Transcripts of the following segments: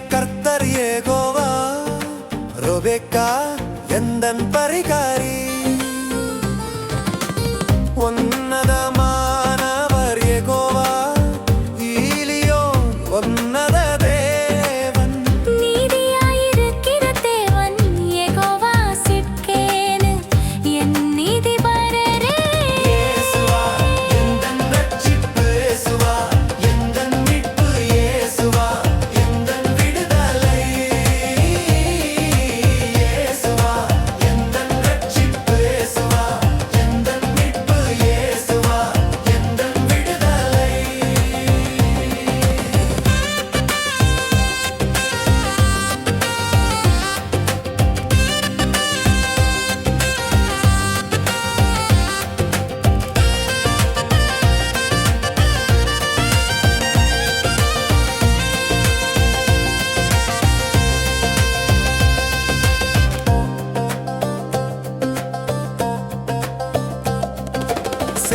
கர்த்தர் யெகோவா ரெபெக்கா எந்தன் பரிகாரி உன்னதமானவர் யெகோவா ஈலியோன் உன்னத தேவன் நீதியாயிருக்கிற தேவன் யெகோவா சிட்கேனு என் நீதிபரரே இயேசுவா எந்தன் ரட்சிப்பு இயேசுவா எந்தன் மீட்பு இயேசுவா எந்தன் விடுதலை இயேசுவா எந்தன் ரட்சிப்பு இயேசுவா எந்தன் மீட்பு இயேசுவா எந்தன் விடுதலை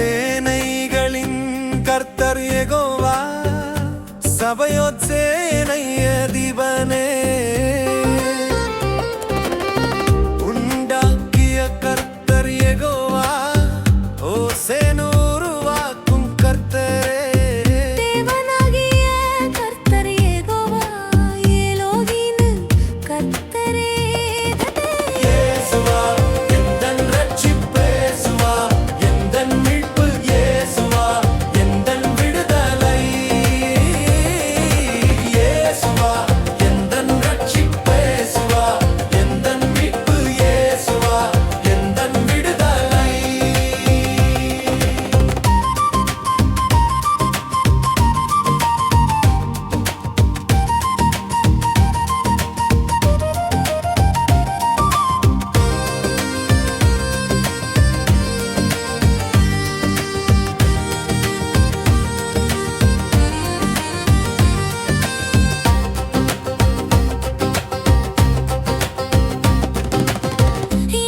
சேனைகளின் கர்த்தர் யெகோவா சபையோர் சேனை அதிபனே உண்டாக்கிய கர்த்தர் யெகோவா ஓசேனை உருவாக்கும் கர்த்தரே தேவனாகிய கர்த்தர் யெகோவா எலோகின்னு கர்த்தரே இயேசுவா எந்தன் ரட்சிப்பு இயேசுவா எந்தன் மீட்பு இயேசுவா எந்தன் விடுதலை இயேசுவா எந்தன் ரட்சிப்பு இயேசுவா எந்தன் மீட்பு இயேசுவா எந்தன் விடுதலை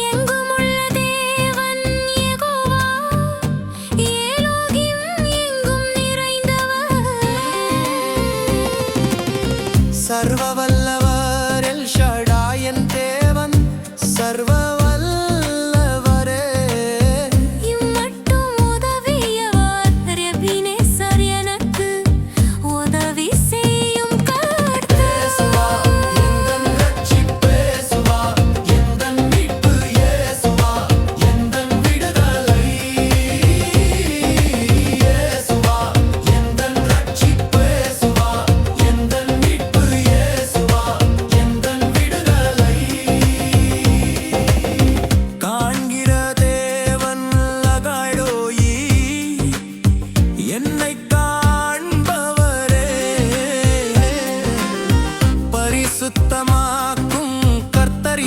எங்குமுள்ள தேவன் யெகோவா எலோகிம் எங்கும் நிறைந்தவர் சர்வ வல்லவர் எல் ஷடாய் என் தேவன் சர்வ வல்லவரே இம்மட்டும் உதவியவர் ரெபினேசர் எனக்கு உதவி செய்யும் கர்த்தர் இயேசுவா எந்தன் ரட்சிப்பு இயேசுவா எந்தன் மீட்பு இயேசுவா எந்தன் விடுதலை இயேசுவா எந்தன் ரட்சிப்பு இயேசுவா எந்தன் மீட்பு இயேசுவா எந்தன் விடுதலை காண்கிற தேவன் லகாடோயி என்னை காண்பவரே பரிசுத்தமாக்கும் கர்த்தர்